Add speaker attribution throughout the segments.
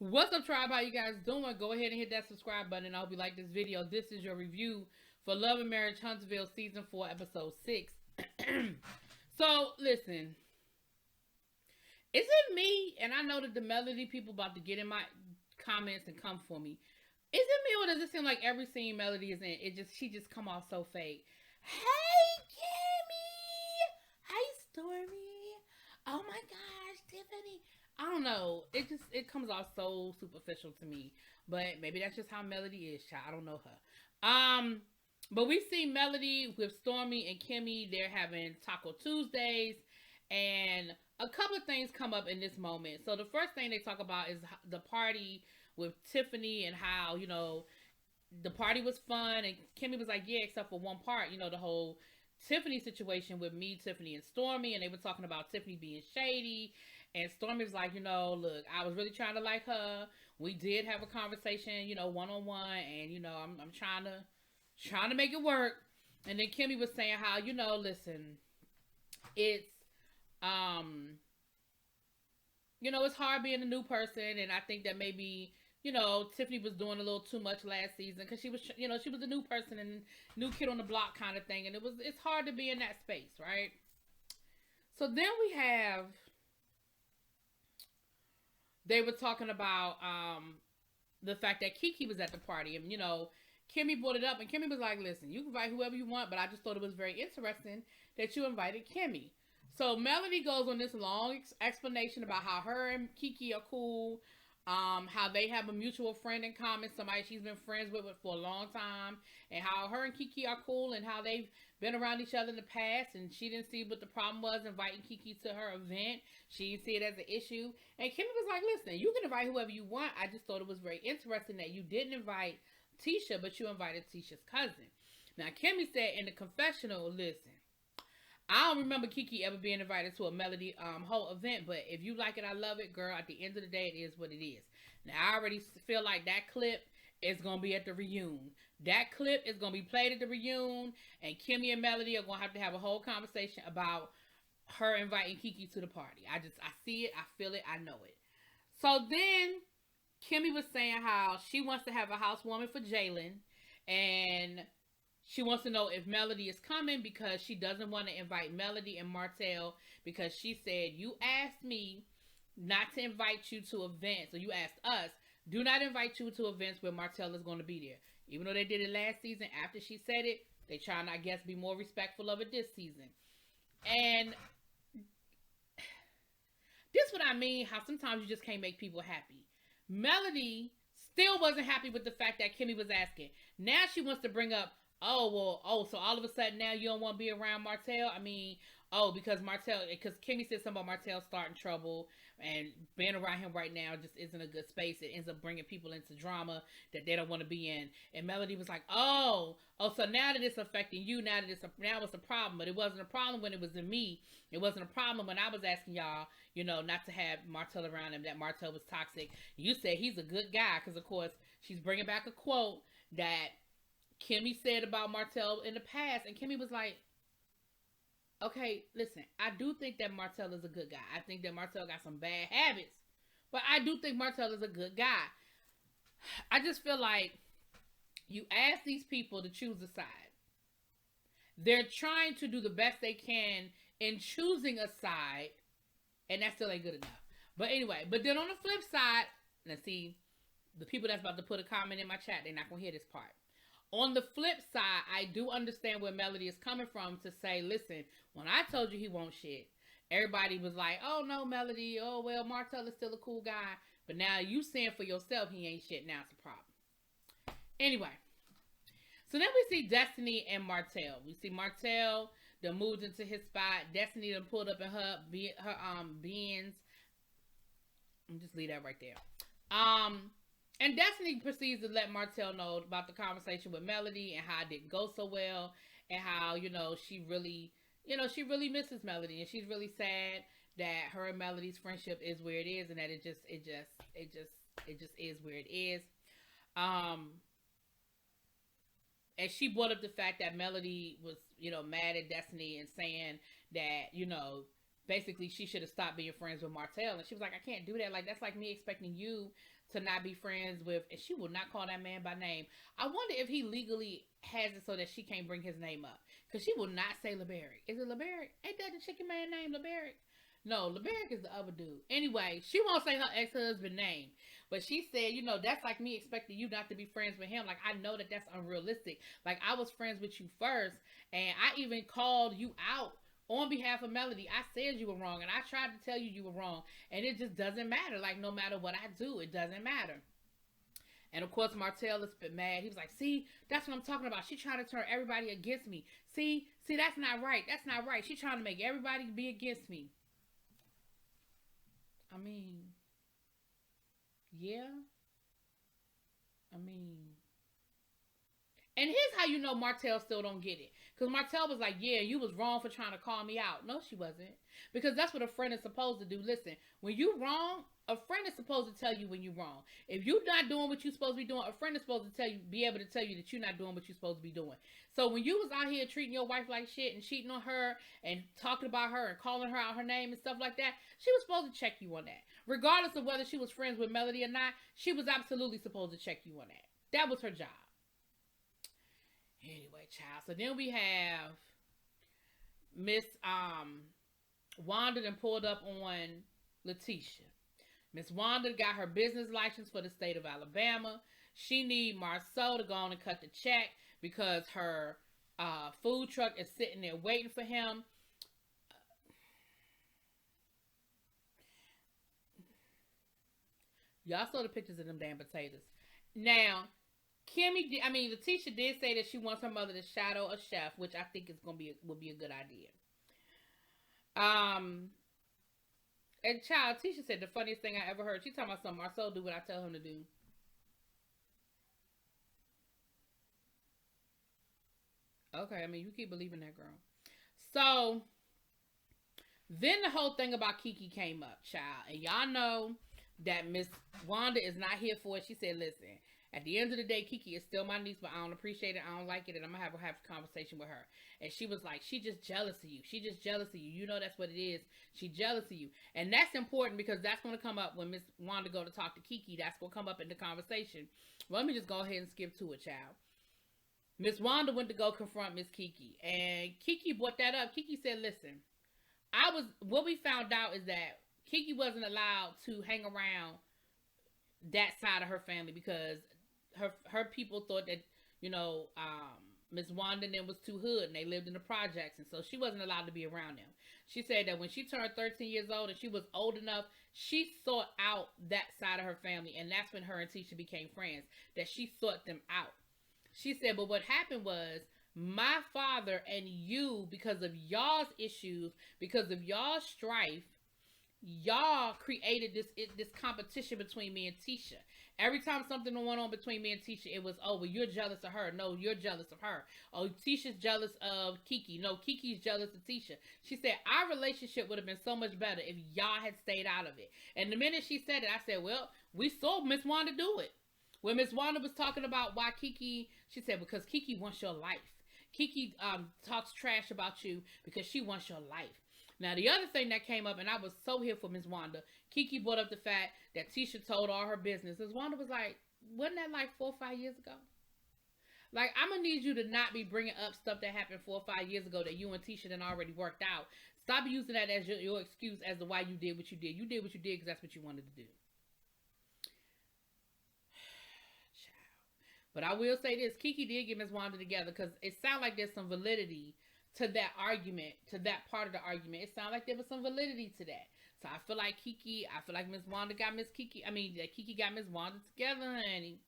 Speaker 1: What's up, tribe? How you guys doing? Go ahead and hit that subscribe button. I hope you like this video. This is your review for Love and Marriage Huntsville Season 4, Episode 6. So, listen. Is it me? And I know that the Melody people about to get in my comments and come for me. Is it me, or does it seem like every scene Melody is in, she just come off so fake? Hey, Kimmy! Hi, Stormy! Oh my gosh, Tiffany! I don't know. It comes off so superficial to me. But maybe that's just how Melody is, child. I don't know her. But we see Melody with Stormy and Kimmy. They're having Taco Tuesdays, and a couple of things come up in this moment. So the first thing they talk about is the party with Tiffany and how, the party was fun, and Kimmy was like, yeah, except for one part, the whole Tiffany situation with me, Tiffany, and Stormy, and they were talking about Tiffany being shady, and Stormy was like, look, I was really trying to like her. We did have a conversation, one on one, and I'm trying to make it work. And then Kimmy was saying how, listen, it's it's hard being a new person, and I think that maybe Tiffany was doing a little too much last season because she was, she was a new person and new kid on the block kind of thing, and it's hard to be in that space, right? So then they were talking about the fact that Kiki was at the party, and Kimmy brought it up, and Kimmy was like, listen, you can invite whoever you want, but I just thought it was very interesting that you invited Kimmy. So Melody goes on this long explanation about how her and Kiki are cool, how they have a mutual friend in common, somebody she's been friends with for a long time, and how her and Kiki are cool, and how they've been around each other in the past, and she didn't see what the problem was inviting Kiki to her event. She didn't see it as an issue. And Kimmy was like, listen, you can invite whoever you want. I just thought it was very interesting that you didn't invite Tisha, but you invited Tisha's cousin. Now, Kimmy said in the confessional, listen, I don't remember Kiki ever being invited to a Melody whole event, but if you like it, I love it, girl. At the end of the day, it is what it is. Now, I already feel like that clip is going to be at the reunion. That clip is going to be played at the reunion, and Kimmy and Melody are going to have a whole conversation about her inviting Kiki to the party. I see it, I feel it, I know it. So then Kimmy was saying how she wants to have a housewarming for Jalen, and she wants to know if Melody is coming because she doesn't want to invite Melody and Martell, because she said, you asked me not to invite you to events, or you asked us, do not invite you to events where Martell is going to be there. Even though they did it last season, after she said it, they trying to, I guess, be more respectful of it this season. And this what I mean, how sometimes you just can't make people happy. Melody still wasn't happy with the fact that Kimmy was asking. Now she wants to bring up, so all of a sudden now you don't want to be around Martell? I mean, because Kimmy said something about Martell starting trouble, and being around him right now just isn't a good space. It ends up bringing people into drama that they don't want to be in. And Melody was like, so now that it's affecting you, now it's a problem. But it wasn't a problem when it was in me. It wasn't a problem when I was asking y'all, not to have Martell around him, that Martell was toxic. You said he's a good guy, because of course she's bringing back a quote that Kimmy said about Martell in the past, and Kimmy was like, okay, listen, I do think that Martell is a good guy. I think that Martell got some bad habits, but I do think Martell is a good guy. I just feel like you ask these people to choose a side. They're trying to do the best they can in choosing a side, and that still ain't good enough. But anyway, but then on the flip side, let's see, the people that's about to put a comment in my chat, they're not going to hear this part. On the flip side, I do understand where Melody is coming from to say, listen, when I told you he won't shit, everybody was like, oh no, Melody, oh well, Martell is still a cool guy. But now you saying for yourself he ain't shit, now it's a problem. Anyway, so then we see Destiny and Martell. We see Martell that moved into his spot. Destiny that pulled up in her Benz. I'm just leave that right there. And Destiny proceeds to let Martell know about the conversation with Melody and how it didn't go so well, and how, she really misses Melody, and she's really sad that her and Melody's friendship is where it is, and that it just is where it is. And she brought up the fact that Melody was, mad at Destiny and saying that, basically she should have stopped being friends with Martell. And she was like, I can't do that. Like, that's like me expecting you to not be friends with, and she will not call that man by name. I wonder if he legally has it so that she can't bring his name up. Because she will not say LeBaric. Is it LeBaric? Ain't that the chicken man name, LeBaric? No, LeBaric is the other dude. Anyway, she won't say her ex-husband name. But she said, you know, that's like me expecting you not to be friends with him. Like, I know that that's unrealistic. Like, I was friends with you first. And I even called you out on behalf of Melody. I said you were wrong. And I tried to tell you you were wrong. And it just doesn't matter. Like, no matter what I do, it doesn't matter. And of course, Martell is mad. He was like, see, that's what I'm talking about. She trying to turn everybody against me. See, that's not right. That's not right. She trying to make everybody be against me. I mean, yeah. I mean, and here's how you know Martell still don't get it. Because Martell was like, yeah, you was wrong for trying to call me out. No, she wasn't. Because that's what a friend is supposed to do. Listen, when you wrong, a friend is supposed to tell you when you're wrong. If you're not doing what you're supposed to be doing, a friend is supposed to tell you, be able to tell you that you're not doing what you're supposed to be doing. So when you was out here treating your wife like shit and cheating on her and talking about her and calling her out her name and stuff like that, she was supposed to check you on that. Regardless of whether she was friends with Melody or not, she was absolutely supposed to check you on that. That was her job. Anyway, child. So then we have Miss Wanda then pulled up on Letitia. Miss Wanda got her business license for the state of Alabama. She need Marceau to go on and cut the check because her food truck is sitting there waiting for him. Y'all saw the pictures of them damn potatoes. Now, Letitia did say that she wants her mother to shadow a chef, which I think would be a good idea. And child, Tisha said the funniest thing I ever heard. She talking about something Marceau do what I tell him to do. Okay, I mean, you keep believing that, girl. So, then the whole thing about Kiki came up, child. And y'all know that Miss Wanda is not here for it. She said, listen, at the end of the day, Kiki is still my niece, but I don't appreciate it. I don't like it, and I'm going to have a conversation with her. And she was like, she just jealous of you. She just jealous of you. You know that's what it is. She jealous of you. And that's important because that's going to come up when Miss Wanda go to talk to Kiki. That's going to come up in the conversation. Well, let me just go ahead and skip to it, child. Miss Wanda went to go confront Miss Kiki. And Kiki brought that up. Kiki said, listen, what we found out is that Kiki wasn't allowed to hang around that side of her family because her people thought that, you know, Miss Wanda and them was too hood and they lived in the projects, and so she wasn't allowed to be around them. She said that when she turned 13 years old and she was old enough, she sought out that side of her family, and that's when her and Tisha became friends, that she sought them out. She said, but what happened was my father and you, because of y'all's issues, because of y'all's strife, y'all created this competition between me and Tisha. Every time something went on between me and Tisha, it was, oh, well, you're jealous of her. No, you're jealous of her. Oh, Tisha's jealous of Kiki. No, Kiki's jealous of Tisha. She said, our relationship would have been so much better if y'all had stayed out of it. And the minute she said it, I said, well, we saw Miss Wanda do it. When Miss Wanda was talking about why Kiki, she said, because Kiki wants your life. Kiki talks trash about you because she wants your life. Now, the other thing that came up, and I was so here for Miss Wanda, Kiki brought up the fact that Tisha told all her business. Miss Wanda was like, wasn't that like 4 or 5 years ago? Like, I'm going to need you to not be bringing up stuff that happened 4 or 5 years ago that you and Tisha done already worked out. Stop using that as your excuse as to why you did what you did. You did what you did because that's what you wanted to do. But I will say this, Kiki did get Miss Wanda together because it sounded like there's some validity to that argument, to that part of the argument. It sounded like there was some validity to that. So I feel like Miss Wanda got Kiki got Miss Wanda together, honey.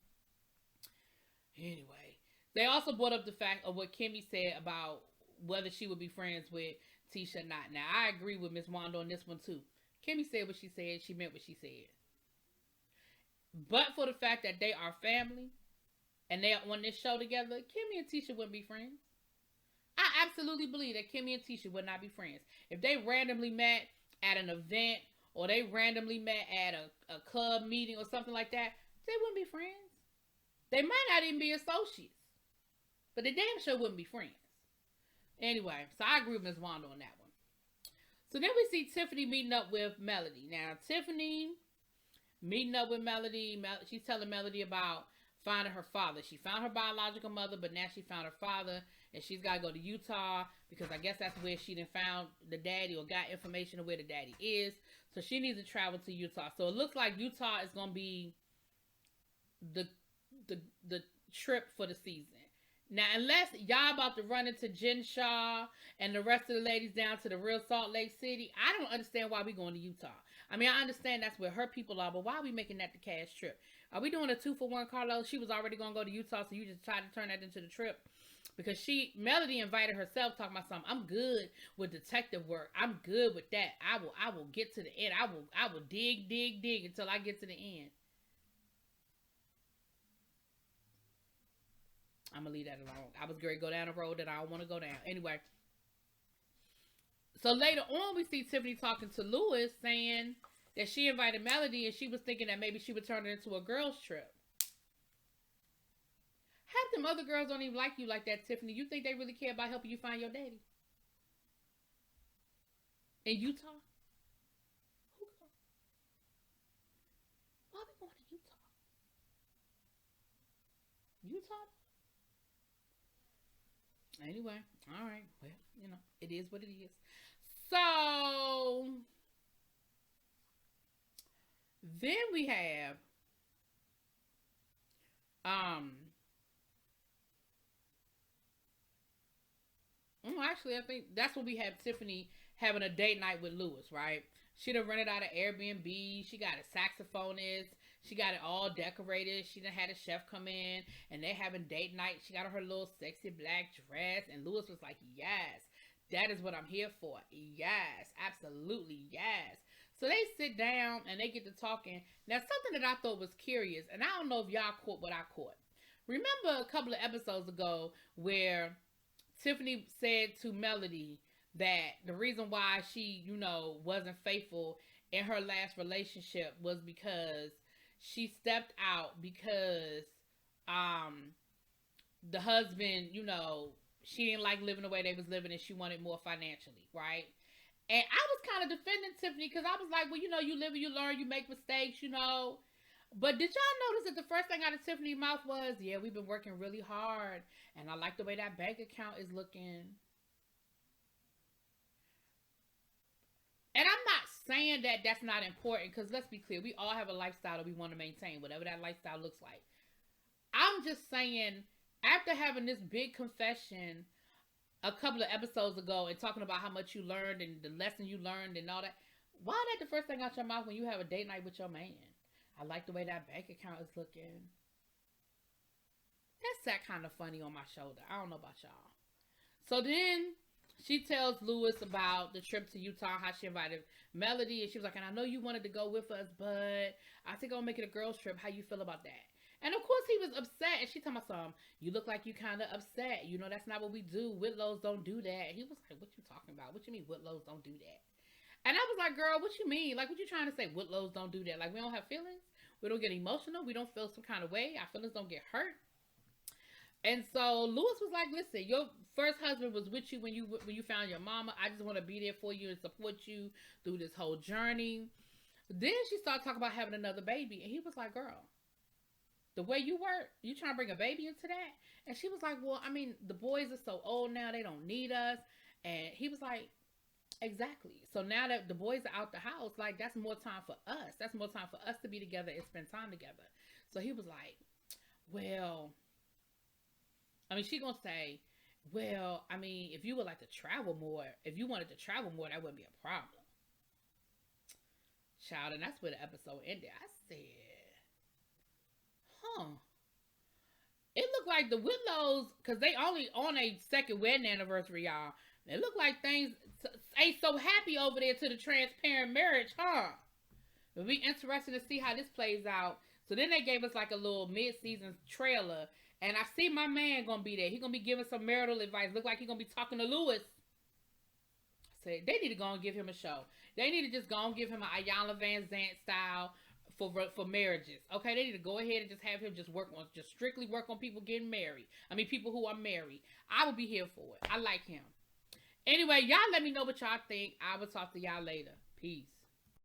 Speaker 1: Anyway, they also brought up the fact of what Kimmy said about whether she would be friends with Tisha or not. Now, I agree with Miss Wanda on this one, too. Kimmy said what she said. She meant what she said. But for the fact that they are family, and they are on this show together, Kimmy and Tisha wouldn't be friends. I absolutely believe that Kimmy and Tisha would not be friends. If they randomly met at an event or they randomly met at a club meeting or something like that, they wouldn't be friends. They might not even be associates. But they damn sure wouldn't be friends. Anyway, so I agree with Ms. Wanda on that one. So then we see Tiffany meeting up with Melody. Now, Tiffany meeting up with Melody. She's telling Melody about finding her father. She found her biological mother, but now she found her father, and she's got to go to Utah because I guess that's where she done found the daddy or got information of where the daddy is. So she needs to travel to Utah. So it looks like Utah is going to be the trip for the season. Now, unless y'all about to run into Jen Shaw and the rest of the ladies down to the real Salt Lake City, I don't understand why we going to Utah. I mean, I understand that's where her people are, but why are we making that the cash trip? Are we doing a 2-for-1, Carlos? She was already going to go to Utah, so you just tried to turn that into the trip? Because Melody invited herself, talking about something. I'm good with detective work. I'm good with that. I will get to the end. I will dig until I get to the end. I'm going to leave that alone. I was going to go down a road that I don't want to go down. Anyway. So later on, we see Tiffany talking to Lewis saying that she invited Melody and she was thinking that maybe she would turn it into a girls' trip. Half them other girls don't even like you like that, Tiffany. You think they really care about helping you find your daddy? In Utah? Who goes? Why are we going to Utah? Utah? Anyway, all right. Well, you know, it is what it is. So, then we have, actually, I think that's when we have Tiffany having a date night with Lewis, right? She done rented out an Airbnb. She got a saxophonist. She got it all decorated. She done had a chef come in, and they having date night. She got on her little sexy black dress, and Lewis was like, yes, that is what I'm here for. Yes, absolutely, yes. So they sit down, and they get to talking. Now, something that I thought was curious, and I don't know if y'all caught what I caught. Remember a couple of episodes ago where Tiffany said to Melody that the reason why she, wasn't faithful in her last relationship was because she stepped out because the husband, she didn't like living the way they was living and she wanted more financially, right? And I was kind of defending Tiffany because I was like, well, you live and you learn, you make mistakes, But did y'all notice that the first thing out of Tiffany's mouth was, yeah, we've been working really hard and I like the way that bank account is looking. And I'm not saying that that's not important because let's be clear, we all have a lifestyle that we want to maintain, whatever that lifestyle looks like. I'm just saying, after having this big confession a couple of episodes ago and talking about how much you learned and the lesson you learned and all that, why that the first thing out your mouth when you have a date night with your man? I like the way that bank account is looking. That sat kind of funny on my shoulder. I don't know about y'all. So then she tells Lewis about the trip to Utah, how she invited Melody, and she was like, and I know you wanted to go with us, but I think I'll make it a girls trip. How you feel about that? And of course he was upset, and she told me something, you look like you kind of upset. That's not what we do. Whitlows don't do that. He was like, what you talking about? What you mean Whitlows don't do that? And I was like, girl, what you mean? Like, what you trying to say? Whitlows don't do that. Like, we don't have feelings? We don't get emotional? We don't feel some kind of way? Our feelings don't get hurt? And so Lewis was like, listen, your first husband was with you when you found your mama. I just want to be there for you and support you through this whole journey. Then she started talking about having another baby. And he was like, girl, the way you work, you trying to bring a baby into that? And she was like, well, I mean, the boys are so old now. They don't need us. And he was like, exactly. So now that the boys are out the house, like, that's more time for us. That's more time for us to be together and spend time together. So he was like, well, I mean, she gonna say, well, I mean, if you would like to travel more, if you wanted to travel more, that wouldn't be a problem. Child, and that's where the episode ended. I said, it looked like the Whitlows, because they only on a second wedding anniversary, y'all. It looked like things ain't so happy over there to the transparent marriage, huh? It'll be interesting to see how this plays out. So then they gave us like a little mid-season trailer. And I see my man gonna be there. He gonna be giving some marital advice. Look like he gonna be talking to Lewis. I said, they need to go and give him a show. They need to just go and give him an Ayanna Van Zant style for marriages. Okay, they need to go ahead and just have him just strictly work on people getting married. I mean, people who are married. I would be here for it. I like him. Anyway, y'all let me know what y'all think. I will talk to y'all later. Peace.